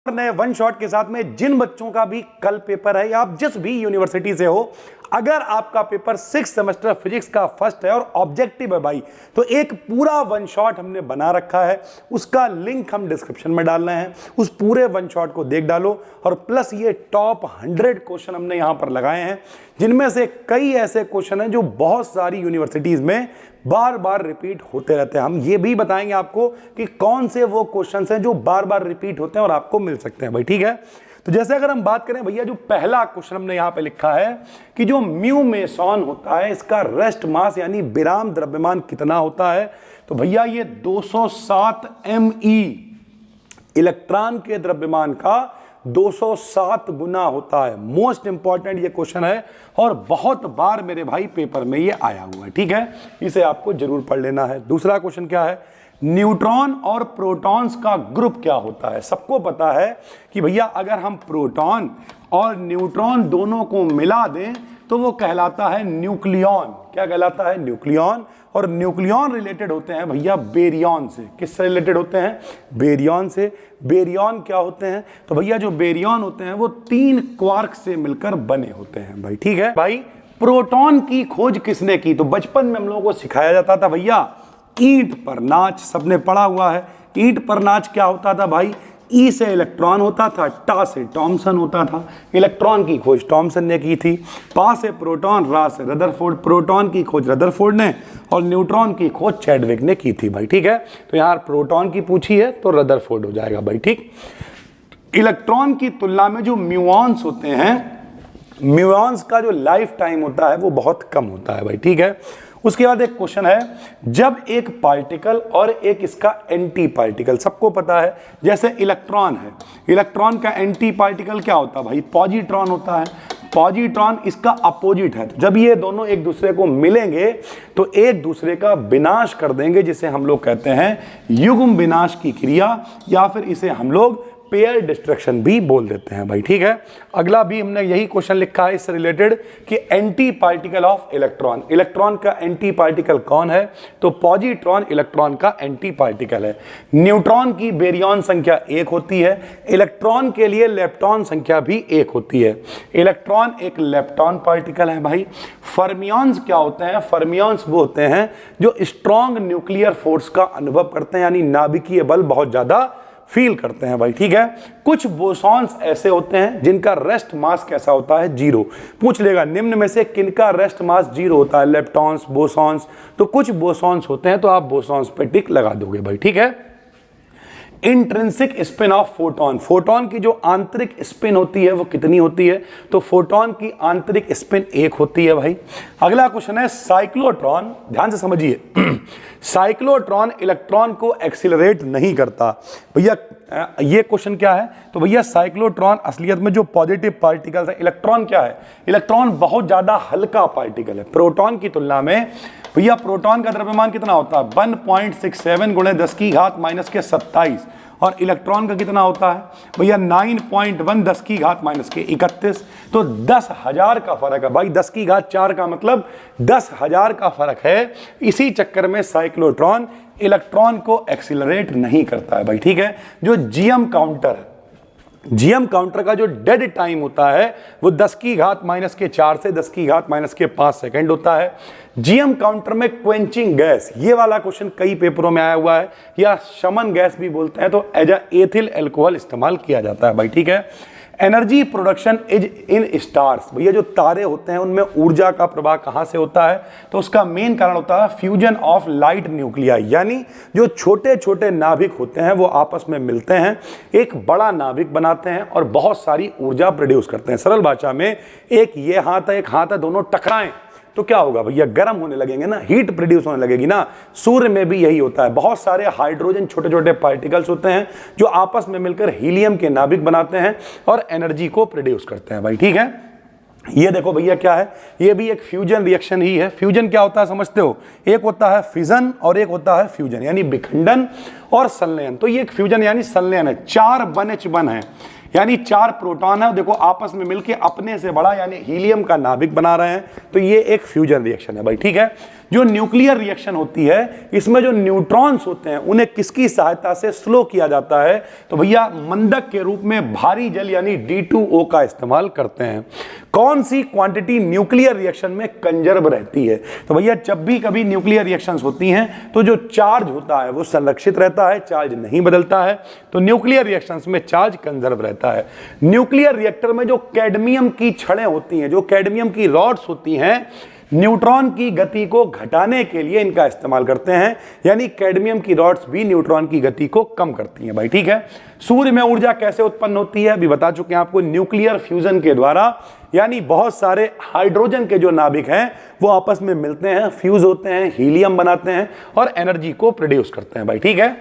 नए one shot के साथ में जिन बच्चों का भी कल पेपर है या आप जिस भी यूनिवर्सिटी से हो, अगर आपका पेपर 6 सेमेस्टर फिजिक्स का फर्स्ट है और ऑब्जेक्टिव है भाई, तो एक पूरा वन शॉट हमने बना रखा है। उसका लिंक हम डिस्क्रिप्शन में डाल रहे हैं। उस पूरे वन शॉट को देख डालो और प्लस ये टॉप 100 क्वेश्चन हमने यहां पर लगाए हैं, जिनमें से कई ऐसे क्वेश्चन हैं जो बहुत सारी यूनिवर्सिटीज में बार बार रिपीट होते रहते हैं। हम ये भी बताएंगे आपको कि कौन से वो क्वेश्चंस हैं जो बार बार रिपीट होते हैं और आपको मिल सकते हैं भाई, ठीक है। तो जैसे अगर हम बात करें भैया, जो पहला क्वेश्चन हमने यहां पे लिखा है कि जो म्यू मेसॉन होता है, इसका रेस्ट मास यानी विराम द्रव्यमान कितना होता है, तो भैया ये 207 ME इलेक्ट्रॉन के द्रव्यमान का 207 गुना होता है। मोस्ट इंपॉर्टेंट ये क्वेश्चन है और बहुत बार मेरे भाई पेपर में ये आया हुआ है, ठीक है। इसे आपको जरूर पढ़ लेना है। दूसरा क्वेश्चन क्या है, न्यूट्रॉन और प्रोटॉन्स का ग्रुप क्या होता है। सबको पता है कि भैया अगर हम प्रोटॉन और न्यूट्रॉन दोनों को मिला दें तो वो कहलाता है न्यूक्लियॉन। क्या कहलाता है? न्यूक्लियॉन। और न्यूक्लियॉन रिलेटेड होते हैं भैया बेरियॉन से। किससे रिलेटेड होते हैं? बेरियॉन से। बेरियॉन क्या होते हैं? तो भैया जो बेरियॉन होते हैं वो 3 क्वार्क से मिलकर बने होते हैं भाई, ठीक है। भाई प्रोटॉन की खोज किसने की? तो बचपन में हम लोगों को सिखाया जाता था भैया ईंट पर नाच, सबने पढ़ा हुआ है। ईंट पर नाच क्या होता था भाई? ई से इलेक्ट्रॉन होता था, टा से थॉमसन होता था। इलेक्ट्रॉन की खोज थॉमसन ने की थी। पा से प्रोटॉन, रा से रदरफोर्ड। प्रोटॉन की खोज रदरफोर्ड ने और न्यूट्रॉन की खोज चैडविक ने की थी भाई, ठीक है। तो यहाँ प्रोटॉन की पूछी है तो रदरफोर्ड हो जाएगा भाई, ठीक। इलेक्ट्रॉन की तुलना में जो म्यूऑन्स होते हैं, म्यूऑन्स का जो लाइफ टाइम होता है वो बहुत कम होता है भाई, ठीक है। उसके बाद एक क्वेश्चन है, जब एक पार्टिकल और एक इसका एंटी पार्टिकल, सबको पता है जैसे इलेक्ट्रॉन है, इलेक्ट्रॉन का एंटी पार्टिकल क्या होता है भाई? पॉजिट्रॉन होता है। पॉजिट्रॉन इसका अपोजिट है। तो जब ये दोनों एक दूसरे को मिलेंगे तो एक दूसरे का विनाश कर देंगे, जिसे हम लोग कहते हैं युग्म विनाश की क्रिया, या फिर इसे हम लोग पेयर डिस्ट्रक्शन भी बोल देते हैं भाई, ठीक है। अगला भी हमने यही क्वेश्चन लिखा है इससे रिलेटेड कि anti particle of electron, electron का एंटी पार्टिकल कौन है? तो पॉजिट्रॉन इलेक्ट्रॉन का एंटी पार्टिकल है। न्यूट्रॉन की बेरियॉन संख्या 1 होती है। इलेक्ट्रॉन के लिए लेप्टॉन संख्या भी 1 होती है। इलेक्ट्रॉन एक लेप्टॉन पार्टिकल है भाई। फर्मियॉन्स क्या होते हैं? फर्मियॉन्स वो होते हैं जो स्ट्रॉन्ग न्यूक्लियर फोर्स का अनुभव करते हैं, यानी नाभिकीय बल बहुत ज्यादा फील करते हैं भाई, ठीक है। कुछ बोसॉन्स ऐसे होते हैं जिनका रेस्ट मास कैसा होता है? 0। पूछ लेगा निम्न में से किनका रेस्ट मास 0 होता है? Leptons, bosons. तो कुछ बोसॉन्स होते हैं तो आप बोसॉन्स पे टिक लगा दोगे भाई, ठीक है। Intrinsic spin off photon, photon की जो आंतरिक स्पिन होती है वो कितनी होती है? तो फोटोन की आंतरिक स्पिन 1 होती है भाई। अगला क्वेश्चन है साइक्लोट्रॉन, ध्यान से समझिए। साइक्लोट्रॉन इलेक्ट्रॉन को एक्सीलरेट नहीं करता भैया। ये क्वेश्चन क्या है? तो भैया साइक्लोट्रॉन असलियत में जो पॉजिटिव पार्टिकल्स है, इलेक्ट्रॉन क्या है? इलेक्ट्रॉन बहुत ज्यादा हल्का पार्टिकल है प्रोटॉन की तुलना में। भैया प्रोटॉन का द्रव्यमान कितना होता है? 1.67 गुणे 10 की घात माइनस के 27। और इलेक्ट्रॉन का कितना होता है भैया? 9.1 10 की घात माइनस के 31। तो 10,000 का फर्क है भाई। 10 की घात 4 का मतलब 10,000 का फर्क है। इसी चक्कर में साइक्लोट्रॉन इलेक्ट्रॉन को एक्सीलरेट नहीं करता है भाई, ठीक है। जो जीएम काउंटर है, जीएम काउंटर का जो डेड टाइम होता है वो 10 की घात माइनस के 4 से 10 की घात माइनस के 5 सेकंड होता है। जीएम काउंटर में क्वेंचिंग गैस, ये वाला क्वेश्चन कई पेपरों में आया हुआ है, या शमन गैस भी बोलते हैं, तो एज एथिल अल्कोहल इस्तेमाल किया जाता है भाई, ठीक है। Energy production is in stars, भैया जो तारे होते हैं उनमें ऊर्जा का प्रवाह कहां से होता है? तो उसका मेन कारण होता है फ्यूजन ऑफ लाइट न्यूक्लियाई, यानी जो छोटे छोटे नाभिक होते हैं वो आपस में मिलते हैं, एक बड़ा नाभिक बनाते हैं और बहुत सारी ऊर्जा प्रोड्यूस करते हैं। सरल भाषा में एक ये हाथ है, एक हाथ है, दोनों टकराएं तो क्या होगा भैया? गर्म होने लगेंगे ना, हीट प्रोड्यूस होने लगेगी ना। सूर्य में भी यही होता है। बहुत सारे हाइड्रोजन छोटे छोटे पार्टिकल्स होते हैं जो आपस में मिलकर हीलियम के नाभिक बनाते हैं और एनर्जी को प्रोड्यूस करते हैं भाई, ठीक है। ये देखो भैया क्या है, ये भी एक फ्यूजन रिएक्शन ही है। फ्यूजन क्या होता है समझते हो? एक होता है फिजन और एक होता है फ्यूजन, यानी विखंडन और संलयन। तो ये एक फ्यूजन यानी संलयन है। 4 1H1 है, यानी 4 प्रोटॉन है, देखो आपस में मिलकर अपने से बड़ा यानी हीलियम का नाभिक बना रहे हैं। तो ये एक फ्यूजन रिएक्शन है भाई, ठीक है। जो न्यूक्लियर रिएक्शन होती है इसमें जो न्यूट्रॉन्स होते हैं उन्हें किसकी सहायता से स्लो किया जाता है? तो भैया मंदक के रूप में भारी जल यानी D2O का इस्तेमाल करते हैं। कौन सी क्वांटिटी न्यूक्लियर रिएक्शन में कंजर्व रहती है? तो भैया जब भी कभी न्यूक्लियर रिएक्शंस होती हैं तो जो चार्ज होता है वो संरक्षित रहता है, चार्ज नहीं बदलता है। तो न्यूक्लियर रिएक्शंस में चार्ज कंजर्व रहता है। न्यूक्लियर रिएक्टर में जो कैडमियम की छड़ें होती हैं, जो कैडमियम की रॉड्स होती हैं, न्यूट्रॉन की गति को घटाने के लिए इनका इस्तेमाल करते हैं, यानी कैडमियम की रॉड्स भी न्यूट्रॉन की गति को कम करती हैं भाई, ठीक है। सूर्य में ऊर्जा कैसे उत्पन्न होती है अभी बता चुके हैं आपको, न्यूक्लियर फ्यूजन के द्वारा, यानी बहुत सारे हाइड्रोजन के जो नाभिक हैं वो आपस में मिलते हैं, फ्यूज होते हैं, हीलियम बनाते हैं और एनर्जी को प्रोड्यूस करते हैं भाई, ठीक है।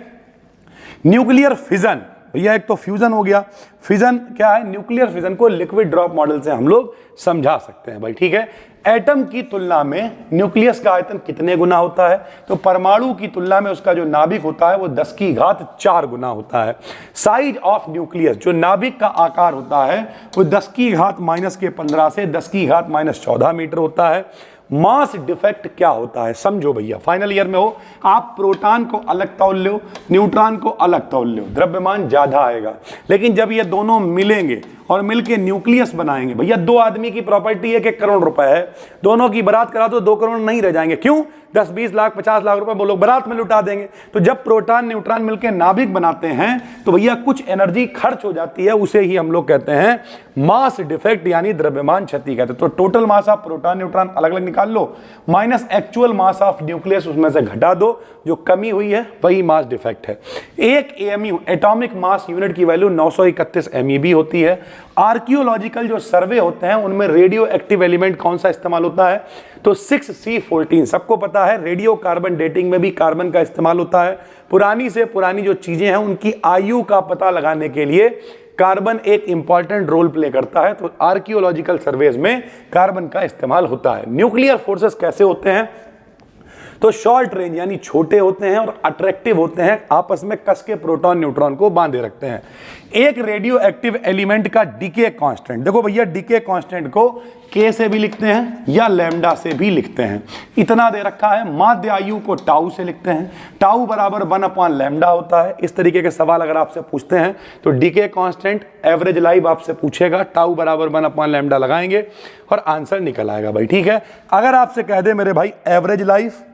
न्यूक्लियर फिजन, भैया एक तो फ्यूजन हो गया, फिजन क्या है? न्यूक्लियर फिजन को लिक्विड ड्रॉप मॉडल से हम लोग समझा सकते हैं भाई, ठीक है। एटम की तुलना में न्यूक्लियस का आयतन कितने गुना होता है? तो परमाणु की तुलना में उसका जो नाभिक होता है वो 10 की घात 4 गुना होता है। साइज ऑफ न्यूक्लियस, जो नाभिक का आकार होता है वो 10 की घात -15 से 10 की घात -14 मीटर होता है। मास डिफेक्ट क्या होता है समझो भैया, फाइनल ईयर में हो आप प्रोटॉन को अलग तौल लो, न्यूट्रॉन को अलग तौल लो, द्रव्यमान ज्यादा आएगा। लेकिन जब ये दोनों मिलेंगे और मिलके न्यूक्लियस बनाएंगे, भैया दो आदमी की प्रॉपर्टी है कि 1 करोड़ रुपए है, दोनों की बारात करा तो 2 करोड़ नहीं रह जाएंगे। क्यों? 10, 20 लाख, 50 लाख रुपए वो लोग बारात में लुटा देंगे। तो जब प्रोटॉन न्यूट्रॉन मिलकर नाभिक बनाते हैं तो भैया कुछ एनर्जी खर्च हो जाती है, उसे ही हम लोग कहते हैं मास डिफेक्ट यानी द्रव्यमान क्षति कहते हैं। तो total mass of proton neutron अलग अलग निकाल लो, minus actual mass of nucleus उसमें से घटा दो, जो कमी हुई है वही मास डिफेक्ट है। एक एमयू एटॉमिक मास यूनिट की वैल्यू 931 MeV होती है। आर्कियोलॉजिकल जो सर्वे होते हैं उनमें रेडियो एक्टिव एलिमेंट कौन सा इस्तेमाल होता है? तो 6C14, सबको पता है रेडियो कार्बन डेटिंग में भी कार्बन का इस्तेमाल होता है। पुरानी से पुरानी जो चीजें हैं उनकी आयु का पता लगाने के लिए कार्बन एक इंपॉर्टेंट रोल प्ले करता है, तो आर्कियोलॉजिकल सर्वेज में कार्बन का इस्तेमाल होता है। न्यूक्लियर फोर्सेस कैसे होते हैं? तो शॉर्ट रेंज यानी छोटे होते हैं और अट्रैक्टिव होते हैं, आपस में कस के प्रोटॉन न्यूट्रॉन को बांधे रखते हैं। एक रेडियो एक्टिव एलिमेंट का डीके कांस्टेंट, देखो भैया डीके कांस्टेंट को K से भी लिखते हैं या लैम्डा से भी लिखते हैं, इतना दे रखा है। माध्य आयु को टाउ से लिखते हैं, टाउ बराबर 1/λ होता है। इस तरीके के सवाल अगर आपसे पूछते हैं तो डीके कांस्टेंट, एवरेज लाइफ आपसे पूछेगा, टाउ बराबर 1/λ लगाएंगे और आंसर निकल आएगा भाई, ठीक है। अगर आपसे कह दे मेरे भाई एवरेज लाइफ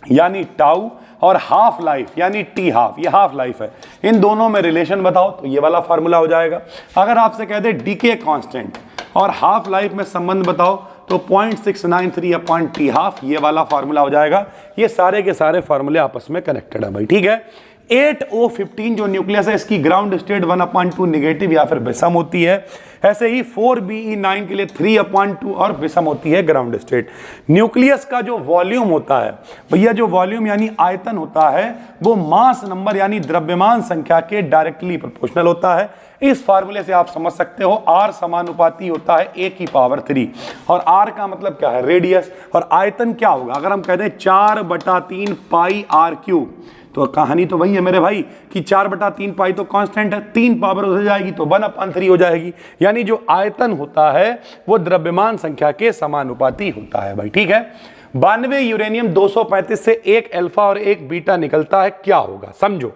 यानी टाउ और हाफ लाइफ यानी टी हाफ, ये हाफ लाइफ है, इन दोनों में रिलेशन बताओ तो ये वाला फार्मूला हो जाएगा। अगर आपसे कह दे डीके कांस्टेंट और हाफ लाइफ में संबंध बताओ तो 0.693/T हाफ, ये वाला फार्मूला हो जाएगा। ये सारे के सारे फार्मूले आपस में कनेक्टेड है भाई, ठीक है। 8O15 जो न्यूक्लियस है इसकी ग्राउंड स्टेट 1/2 नेगेटिव या फिर विषम होती है। ऐसे ही 4Be9 के लिए 3/2 और विषम होती है ग्राउंड स्टेट। न्यूक्लियस का जो वॉल्यूम होता है भैया, जो वॉल्यूम यानी आयतन होता है वो मास नंबर यानी द्रव्यमान संख्या के डायरेक्टली प्रोपोर्शनल होता है। इस फार्मूले से आप समझ सकते हो R समानुपाती होता है A⁻³ और R का मतलब क्या है? रेडियस। और आयतन क्या होगा? अगर हम कहते हैं 4/3 πr3, तो कहानी तो वही है मेरे भाई कि 4/3 पाई तो कांस्टेंट है, 3 पावर हो जाएगी तो 1/3 हो जाएगी, यानी जो आयतन होता है वो द्रव्यमान संख्या के समानुपाती होता है भाई, ठीक है। 92 यूरेनियम 235 से एक अल्फा और एक बीटा निकलता है, क्या होगा समझो।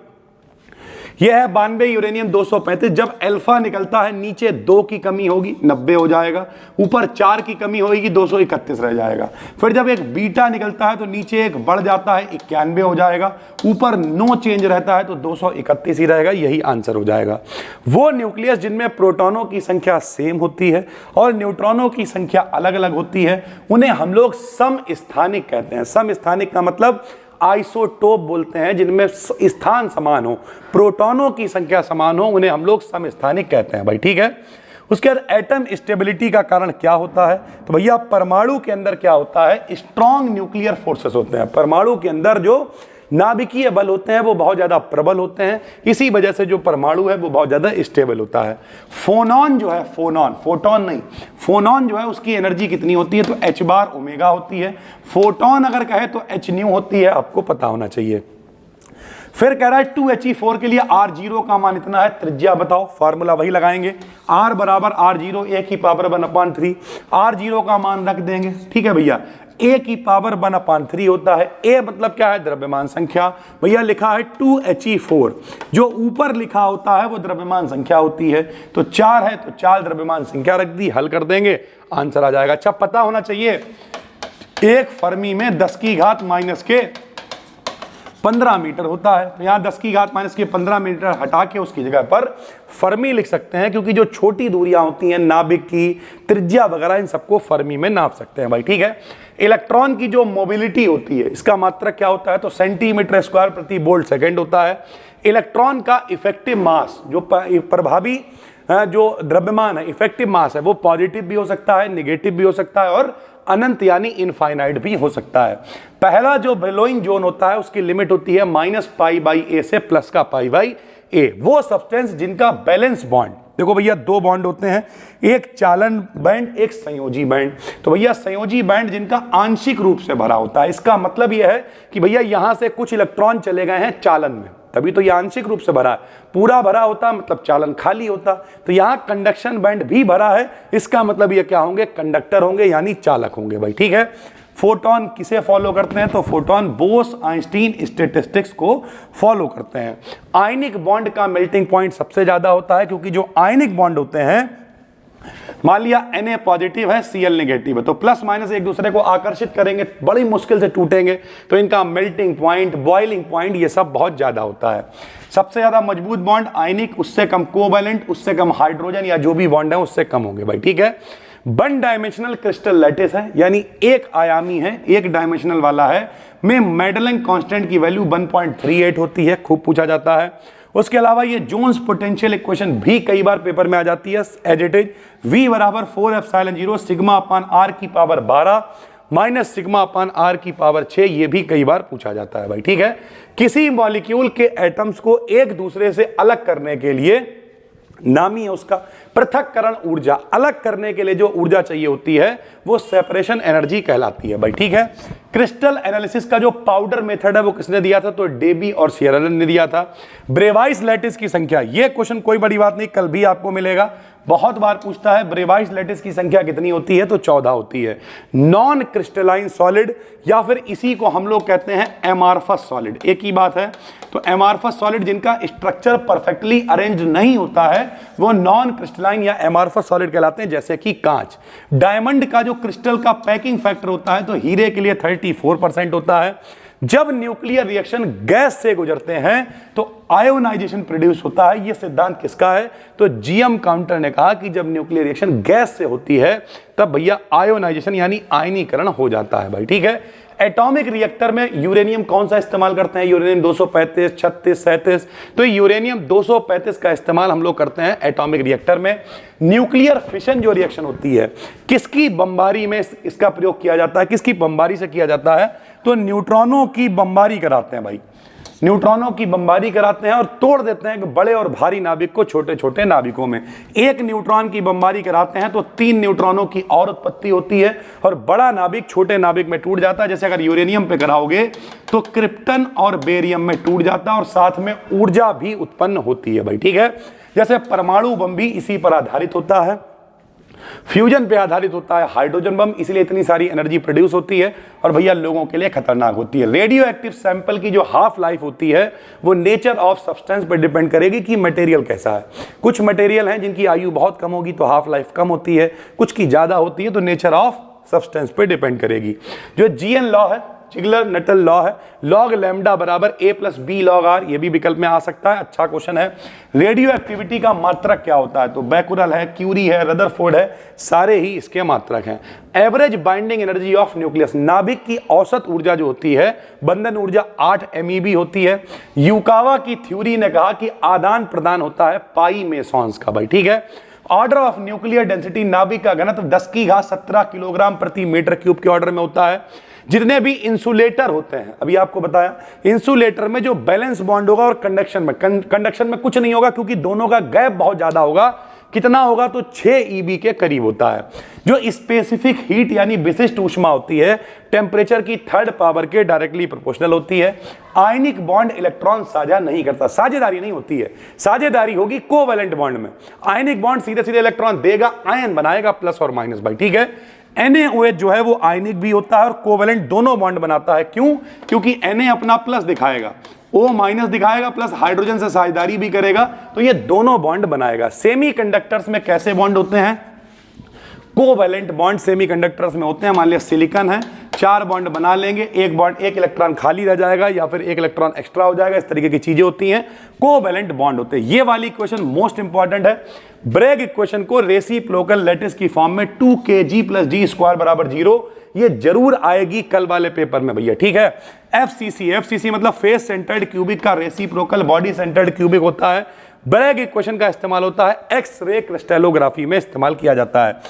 यह है 92 यूरेनियम 235, जब अल्फा निकलता है नीचे 2 की कमी होगी 90 हो जाएगा, ऊपर 4 की कमी होगी 231 रह जाएगा। फिर जब एक बीटा निकलता है तो नीचे एक बढ़ जाता है 91 हो जाएगा, ऊपर नो चेंज रहता है तो 231 ही रहेगा, यही आंसर हो जाएगा। वो न्यूक्लियस जिनमें प्रोटॉनों की संख्या सेम होती है और न्यूट्रॉनों की संख्या अलग अलग होती है उन्हें हम लोग समस्थानिक कहते हैं। समस्थानिक का मतलब आइसोटोप बोलते हैं, जिनमें स्थान समान हो, प्रोटॉनों की संख्या समान हो, उन्हें हम लोग समस्थानिक कहते हैं भाई, ठीक है। उसके बाद एटम स्टेबिलिटी का कारण क्या होता है? तो भैया परमाणु के अंदर क्या होता है? स्ट्रॉन्ग न्यूक्लियर फोर्सेस होते हैं। परमाणु के अंदर जो नाभिकीय बल होते हैं वो बहुत ज्यादा प्रबल होते हैं, इसी वजह से जो परमाणु है वो बहुत ज्यादा स्टेबल होता है। फोनॉन जो है, फोनॉन, फोटोन नहीं, फोनॉन जो है उसकी एनर्जी कितनी होती है? तो H⁻ω होती है। फोटोन अगर कहे तो H न्यू होती है, आपको पता होना चाहिए। फिर कह रहा है 2He4 के लिए R0 का मान इतना है, त्रिज्या बताओ, फार्मूला वही लगाएंगे, R बराबर R0 1 की पावर 1/3, R0 का मान रख देंगे, ठीक है भैया। A की पावर 1/3 होता है। A मतलब क्या है? द्रव्यमान संख्या। भैया लिखा है 2He4, जो ऊपर लिखा होता है वो द्रव्यमान संख्या होती है। तो 4 है तो 4 द्रव्यमान संख्या रख दी, हल कर देंगे, आंसर आ जाएगा। अच्छा, पता होना चाहिए एक फर्मी में 10 की घात माइनस के 15 मीटर होता है। तो यहाँ 10 की घात माइनस के 15 मीटर हटा के उसकी जगह पर फर्मी लिख सकते हैं, क्योंकि जो छोटी दूरियां होती हैं, नाभिक की त्रिज्या वगैरह, इन सबको फर्मी में नाप सकते हैं भाई, ठीक है। इलेक्ट्रॉन की जो मोबिलिटी होती है, इसका मात्रक क्या होता है? तो सेंटीमीटर स्क्वायर प्रति वोल्ट सेकेंड होता है। इलेक्ट्रॉन का इफेक्टिव मास, जो प्रभावी जो द्रव्यमान है, इफेक्टिव मास है, वो पॉजिटिव भी हो सकता है, निगेटिव भी हो सकता है और अनंत यानी इनफाइनाइट भी हो सकता है। पहला जो ब्रिलॉइन जोन होता है उसकी लिमिट होती है -π/a से प्लस का π/a। वो सब्सटेंस जिनका बैलेंस बॉन्ड, देखो भैया 2 बॉन्ड होते हैं, एक चालन बैंड, एक संयोजी बैंड। तो भैया संयोजी बैंड जिनका आंशिक रूप से भरा होता है, इसका मतलब यह है कि भैया यहां से कुछ इलेक्ट्रॉन चले गए हैं चालन में, तभी तो ये आंशिक रूप से भरा है। पूरा भरा होता मतलब चालन खाली होता। तो यहां कंडक्शन बैंड भी भरा है, इसका मतलब ये क्या होंगे? कंडक्टर होंगे, यानी चालक होंगे भाई, ठीक है। फोटोन किसे फॉलो करते हैं? तो फोटोन बोस आइंस्टीन स्टैटिस्टिक्स को फॉलो करते हैं। आयनिक बॉन्ड का मेल्टिंग पॉइंट सबसे ज्यादा होता है, क्योंकि जो आयनिक बॉन्ड होते हैं, मान लिया Na पॉजिटिव है, Cl नेगेटिव है, तो प्लस माइनस एक दूसरे को आकर्षित करेंगे, बड़ी मुश्किल से टूटेंगे, तो इनका मेल्टिंग पॉइंट, बॉइलिंग पॉइंट, ये सब बहुत ज्यादा होता है। सबसे ज्यादा मजबूत बॉन्ड आयनिक, उससे कम कोवैलेंट, उससे कम हाइड्रोजन या जो भी बॉन्ड है उससे कम होंगे भाई, ठीक है। 1 डायमेंशनल क्रिस्टल लैटिस है, यानी एक आयामी है, एक डायमेंशनल वाला है, में मेडलिंग कांस्टेंट की वैल्यू 1.38 होती है, खूब पूछा जाता है। उसके अलावा ये जोन्स पोटेंशियल इक्वेशन भी कई बार पेपर में आ जाती है, एज इट इज V बराबर 4ε0 सिग्मा अपान r की पावर 12 माइनस सिग्मा अपान r की पावर 6, ये भी कई बार पूछा जाता है भाई, ठीक है। किसी मॉलिक्यूल के एटम्स को एक दूसरे से अलग करने के लिए नामी है उसका पृथक्करण ऊर्जा, अलग करने के लिए जो ऊर्जा चाहिए होती है वो सेपरेशन एनर्जी कहलाती है भाई, ठीक है। क्रिस्टल एनालिसिस का जो पाउडर मेथड है वो किसने दिया था? तो डेबी और सियरलन ने दिया था। ब्रेवाइस लैटिस की संख्या, ये क्वेश्चन कोई बड़ी बात नहीं, कल भी आपको मिलेगा, बहुत बार पूछता है। ब्रेवाइस लैटिस की संख्या कितनी होती है? तो 14 होती है। नॉन क्रिस्टलाइन सॉलिड, या फिर इसी को हम लोग कहते हैं एमार्फस सॉलिड, एक ही बात है। तो एमार्फस सॉलिड जिनका स्ट्रक्चर परफेक्टली अरेंज नहीं होता है वो नॉन क्रिस्टलाइन या एमार्फस सॉलिड कहलाते हैं, जैसे कि कांच। डायमंड का जो क्रिस्टल का पैकिंग फैक्टर होता है तो हीरे के लिए 34% होता है। जब न्यूक्लियर रिएक्शन गैस से गुजरते हैं तो आयोनाइजेशन प्रोड्यूस होता है। यह सिद्धांत किसका है? तो जीएम काउंटर ने कहा कि जब न्यूक्लियर रिएक्शन गैस से होती है तब भैया आयोनाइजेशन यानी आयनीकरण हो जाता है भाई, ठीक है। एटॉमिक रिएक्टर में यूरेनियम कौन सा इस्तेमाल करते हैं? यूरेनियम 235, 36, 37। तो यूरेनियम 235 का इस्तेमाल हम लोग करते हैं एटॉमिक रिएक्टर में। न्यूक्लियर फिशन जो रिएक्शन होती है, किसकी बमबारी में इसका प्रयोग किया जाता है? किसकी बमबारी से किया जाता है? तो न्यूट्रॉनों की बमबारी कराते हैं भाई, न्यूट्रॉनों की बमबारी कराते हैं और तोड़ देते हैं बड़े और भारी नाभिक को छोटे छोटे नाभिकों में। एक न्यूट्रॉन की बमबारी कराते हैं तो 3 न्यूट्रॉनों की और उत्पत्ति होती है और बड़ा नाभिक छोटे नाभिक में टूट जाता है। जैसे अगर यूरेनियम पे कराओगे तो क्रिप्टन और बेरियम में टूट जाता है और साथ में ऊर्जा भी उत्पन्न होती है भाई, ठीक है। जैसे परमाणु बम भी इसी पर आधारित होता है, फ्यूजन पे आधारित होता है हाइड्रोजन बम, इसलिए इतनी सारी एनर्जी प्रोड्यूस होती है और भैया लोगों के लिए खतरनाक होती है। रेडियो एक्टिव सैंपल की जो हाफ लाइफ होती है वो नेचर ऑफ सब्सटेंस पर डिपेंड करेगी कि मटेरियल कैसा है। कुछ मटेरियल हैं जिनकी आयु बहुत कम होगी तो हाफ लाइफ कम होती है, कुछ की ज्यादा होती है, तो नेचर ऑफ सब्सटेंस पे डिपेंड करेगी। जो जीएन लॉ है, चिगलर नटल लॉ है, लॉग लैम्डा बराबर a plus B log R, ये भी विकल्प में आ सकता है, अच्छा क्वेश्चन है। रेडियो एक्टिविटी का मात्रक क्या होता है? तो बैकुरल है, क्यूरी है, रदरफोर्ड है, सारे ही इसके मात्रक हैं। Average binding energy of nucleus, नाभिक की औसत ऊर्जा जो होती है, बंधन ऊर्जा 8 MeV होती है। यूकावा की थ्योरी ने कहा कि आदान प्रदान होता है पाई मेसॉन्स का भाई, ठीक है। ऑर्डर ऑफ न्यूक्लियर डेंसिटी, नाभिक का घनत्व 10⁻17 किलोग्राम प्रति मीटर क्यूब के ऑर्डर में होता है। जितने भी इंसुलेटर होते हैं, अभी आपको बताया, इंसुलेटर में जो बैलेंस बॉन्ड होगा और कंडक्शन में कुछ नहीं होगा क्योंकि दोनों का गैप बहुत ज्यादा होगा। कितना होगा? तो 6 eV के करीब होता है। जो स्पेसिफिक हीट यानी विशिष्ट ऊष्मा होती है टेम्परेचर की 3rd पावर के डायरेक्टली प्रोपोर्शनल होती है। आयनिक बॉन्ड इलेक्ट्रॉन साझा नहीं करता, साझेदारी नहीं होती है, साझेदारी होगी कोवैलेंट बॉन्ड में। आयनिक बॉन्ड सीधे सीधे इलेक्ट्रॉन देगा, आयन बनाएगा प्लस और माइनस भाई, ठीक है। NaOH जो है वो आयनिक भी होता है और कोवेलेंट दोनों बॉन्ड बनाता है। क्यों? क्योंकि Na अपना प्लस दिखाएगा, O माइनस दिखाएगा, प्लस हाइड्रोजन से साझेदारी भी करेगा, तो ये दोनों बॉन्ड बनाएगा। सेमीकंडक्टर्स में कैसे बॉन्ड होते हैं? कोवेलेंट बॉन्ड सेमीकंडक्टर्स में होते हैं। मान लिया सिलिकॉन है, 4 बॉन्ड बना लेंगे, एक बॉन्ड, एक इलेक्ट्रॉन खाली रह जाएगा या फिर एक इलेक्ट्रॉन एक्स्ट्रा हो जाएगा, इस तरीके की चीजें होती हैं, कोवेलेंट बॉन्ड होते हैं। ये वाली इक्वेशन मोस्ट इंपॉर्टेंट है। ब्रेग इक्वेशन को रेसिप्रोकल लैटिस की फॉर्म में 2kg + d² बराबर 0, ये जरूर आएगी कल वाले पेपर में भैया, ठीक है। FCC मतलब फेस सेंटर्ड क्यूबिक का रेसिप्रोकल बॉडी सेंटर्ड क्यूबिक होता है। ब्रेग इक्वेशन का इस्तेमाल होता है एक्स-रे क्रिस्टलोग्राफी में, इस्तेमाल किया जाता है।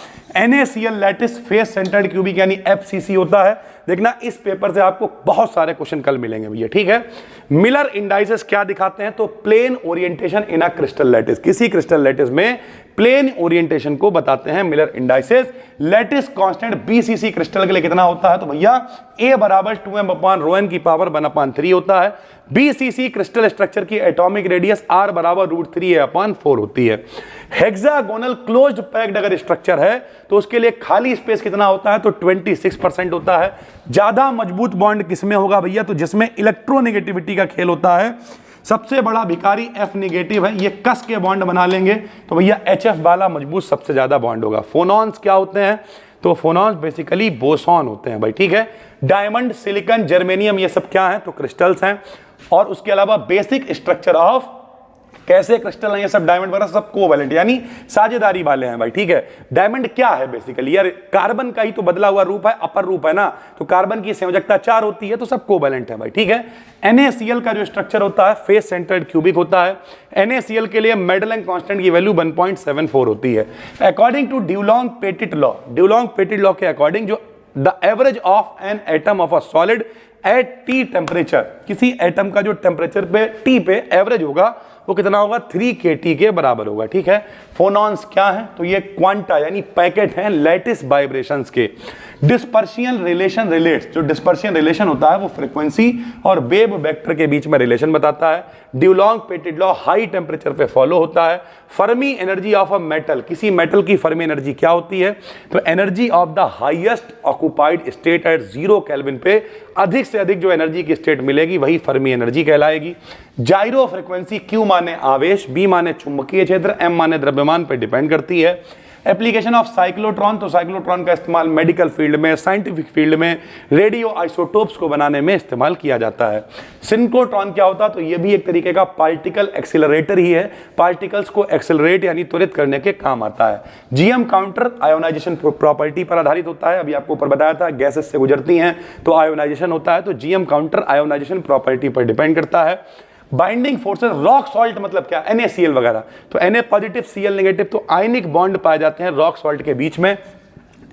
NaCl lattice face centred cubic यानी FCC होता है। देखना इस पेपर से आपको बहुत सारे क्वेश्चन कल मिलेंगे भैया, ठीक है। मिलर इंडाइसेस क्या दिखाते हैं? तो plane orientation in a crystal lattice, किसी क्रिस्टल लैटिस में प्लेन ओरिएंटेशन को बताते हैं Miller indices. Lattice constant BCC crystal के लिए कितना होता है? तो भैया A बराबर 2m/ρn⁴ होता है। BCC क्रिस्टल स्ट्रक्चर की एटॉमिक रेडियस R बराबर √3a/4 होती है। हेक्सागोनल क्लोज्ड पैक्ड अगर स्ट्रक्चर है तो उसके लिए खाली स्पेस कितना होता है? तो 26% होता है। ज्यादा मजबूत बॉन्ड किसमें होगा भैया? तो जिसमें इलेक्ट्रोनेगेटिविटी का खेल होता है। सबसे बड़ा भिखारी F नेगेटिव है, ये कस के बॉन्ड बना लेंगे तो भैया HF वाला मजबूत सबसे ज्यादा बॉन्ड होगा। फोनॉन्स क्या होते हैं? तो फोनॉन्स बेसिकली बोसॉन होते हैं भाई, ठीक है। डायमंड, सिलिकॉन, जर्मेनियम ये सब क्या है? तो क्रिस्टल्स हैं। और उसके अलावा बेसिक स्ट्रक्चर ऑफ कैसे क्रिस्टल हैं ये सब, डायमंड वगैरह सब कोवेलेंट यानी साझेदारी वाले हैं भाई, ठीक है। डायमंड क्या है बेसिकली? यार कार्बन का ही तो बदला हुआ रूप है, अपर रूप है ना, तो कार्बन की संयोजकता 4 होती है, तो सब कोवेलेंट है भाई, ठीक है। NaCl का जो स्ट्रक्चर होता है फेस सेंटर्ड क्यूबिक होता है। NaCl के लिए मेडलेंग कांस्टेंट की वैल्यू 1.74 होती है। अकॉर्डिंग टू ड्यूलॉन्ग-पेटिट लॉ, ड्यूलॉन्ग-पेटिट लॉ के अकॉर्डिंग जो the average of an atom of a solid at T temperature, किसी एटम का जो टेम्परेचर पे T पे एवरेज होगा वो कितना होगा? 3 kT के बराबर होगा, ठीक है। फोनॉन्स क्या है? तो ये क्वांटा यानी पैकेट हैं लैटिस वाइब्रेशंस के। डिस्पर्शियन रिलेशन रिलेट्स, जो डिस्पर्शियन रिलेशन होता है वो फ्रीक्वेंसी और वेव वेक्टर के बीच में रिलेशन बताता है। ड्यूलॉन्ग-पेटिट लॉ हाई टेम्परेचर पे फॉलो होता है। Fermi energy of a metal, किसी मेटल की फर्मी एनर्जी क्या होती है? तो energy of the highest occupied state at 0 kelvin पे अधिक से अधिक जो एनर्जी की स्टेट मिलेगी वही फर्मी एनर्जी कहलाएगी। जाइरो फ्रीक्वेंसी Q माने आवेश, B माने चुंबकीय क्षेत्र, M माने द्रव्यमान पर डिपेंड करती है। एप्लीकेशन ऑफ साइक्लोट्रॉन, तो साइक्लोट्रॉन का इस्तेमाल मेडिकल फील्ड में, साइंटिफिक फील्ड में, रेडियो आइसोटोप्स को बनाने में इस्तेमाल किया जाता है। सिंक्रोट्रॉन क्या होता है? तो ये भी एक तरीके का पार्टिकल एक्सीलरेटर ही है, पार्टिकल्स को एक्सेलरेट यानी त्वरित करने के काम आता है। GM काउंटर आयोनाइजेशन प्रॉपर्टी पर आधारित होता है, अभी आपको ऊपर बताया था गैसेस से गुजरती हैं तो आयोनाइजेशन होता है, तो GM काउंटर आयोनाइजेशन प्रॉपर्टी पर डिपेंड करता है। बाइंडिंग फोर्सेस, रॉक सॉल्ट मतलब क्या? NaCl वगैरह, तो Na पॉजिटिव Cl नेगेटिव, तो आयनिक बॉन्ड पाए जाते हैं रॉक सॉल्ट के बीच में।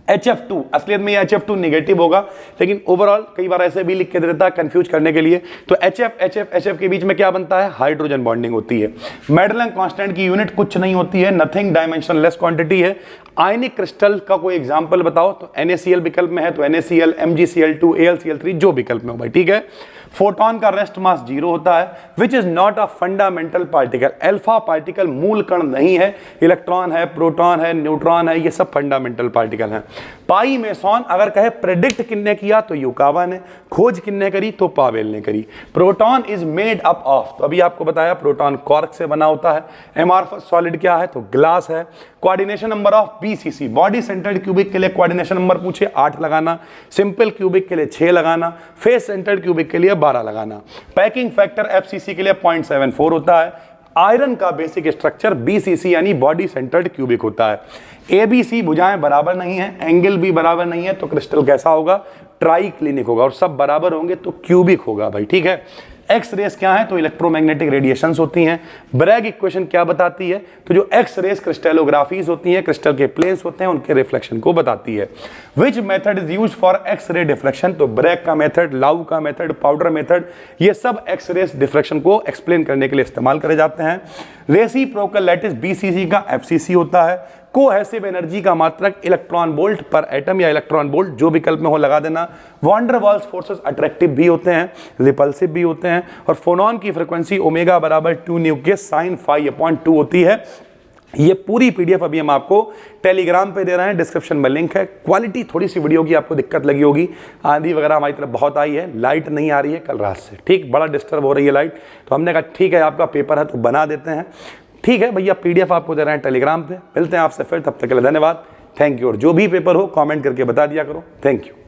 HF2, असलियत में ये HF2 नेगेटिव होगा, लेकिन ओवरऑल कई बार ऐसे भी लिख के देता है कंफ्यूज करने के लिए। तो HF के बीच में क्या बनता है? हाइड्रोजन बॉन्डिंग होती है। मेडलेंग कांस्टेंट की यूनिट कुछ नहीं होती है, नथिंग, डायमेंशनलेस क्वांटिटी है। आयनिक क्रिस्टल का कोई एग्जांपल बताओ? तो NaCl विकल्प में है तो NaCl, MgCl2, AlCl3 जो विकल्प में हो भाई, ठीक है। फोटोन का रेस्ट मास 0 होता है। Which is not a fundamental particle, alpha particle मूल कण नहीं है, इलेक्ट्रॉन है, प्रोटॉन है, न्यूट्रॉन है, ये सब फंडामेंटल पार्टिकल हैं। पाई मेसॉन अगर कहे प्रेडिक्ट किन्ने किया तो युकावा ने, खोज किन्ने करी तो पावेल ने करी। Proton is made up of, तो अभी आपको बताया प्रोटॉन कॉर्क से बना होता है। एमआरफस सॉलिड क्या है? तो ग्लास है। Coordination number of BCC, body centred cubic के लिए कोऑर्डिनेशन नंबर पूछे 8 लगाना, सिंपल क्यूबिक के लिए 6 लगाना, फेस सेंटर्ड क्यूबिक के लिए 12 लगाना। पैकिंग फैक्टर FCC के लिए 0.74 होता है। आयरन का बेसिक स्ट्रक्चर BCC यानी बॉडी सेंटर्ड क्यूबिक होता है। ABC भुजाएं बराबर नहीं है, एंगल भी बराबर नहीं है, तो क्रिस्टल कैसा होगा? ट्राई क्लिनिक होगा, और सब बराबर होंगे तो क्यूबिक होगा भाई, ठीक है। एक्स रेस क्या है? तो इलेक्ट्रोमैग्नेटिक रेडिएशंस होती हैं। ब्रैग इक्वेशन क्या बताती है? तो जो एक्स रेस क्रिस्टलोग्राफीज होती हैं, क्रिस्टल के प्लेन्स होते हैं, उनके रिफ्लेक्शन को बताती है। Which method is used for X ray deflection? तो ब्रैग का मेथड, लाउ का मेथड, पाउडर मेथड, ये सब एक्स रेस डिफ्लेक्शन को एक्सप्लेन करने के लिए इस्तेमाल करे जाते हैं। रेसिप्रोकल लैटिस BCC का FCC होता है। कोहेसिव एनर्जी का मात्रक इलेक्ट्रॉन वोल्ट पर एटम या इलेक्ट्रॉन वोल्ट, जो विकल्प में हो लगा देना। वॉन्डर वॉल्स फोर्सेस अट्रैक्टिव भी होते हैं, रिपल्सिव भी होते हैं। और फोनॉन की फ्रीक्वेंसी ओमेगा बराबर 2 न्यू के sin φ/2 होती है। ये पूरी पीडीएफ अभी हम आपको टेलीग्राम पे दे रहे हैं, डिस्क्रिप्शन में लिंक है। क्वालिटी थोड़ी सी वीडियो की आपको दिक्कत लगी होगी, आंधी वगैरह हमारी तरफ बहुत आई है, लाइट नहीं आ रही है कल रात से, ठीक, बड़ा डिस्टर्ब हो रही है लाइट। तो हमने कहा ठीक है आपका पेपर है तो बना देते हैं, ठीक है भैया, पीडीएफ आपको दे रहे हैं टेलीग्राम पे। मिलते हैं आपसे फिर, तब तक के लिए धन्यवाद, थैंक यू। और जो भी पेपर हो कमेंट करके बता दिया करो, थैंक यू।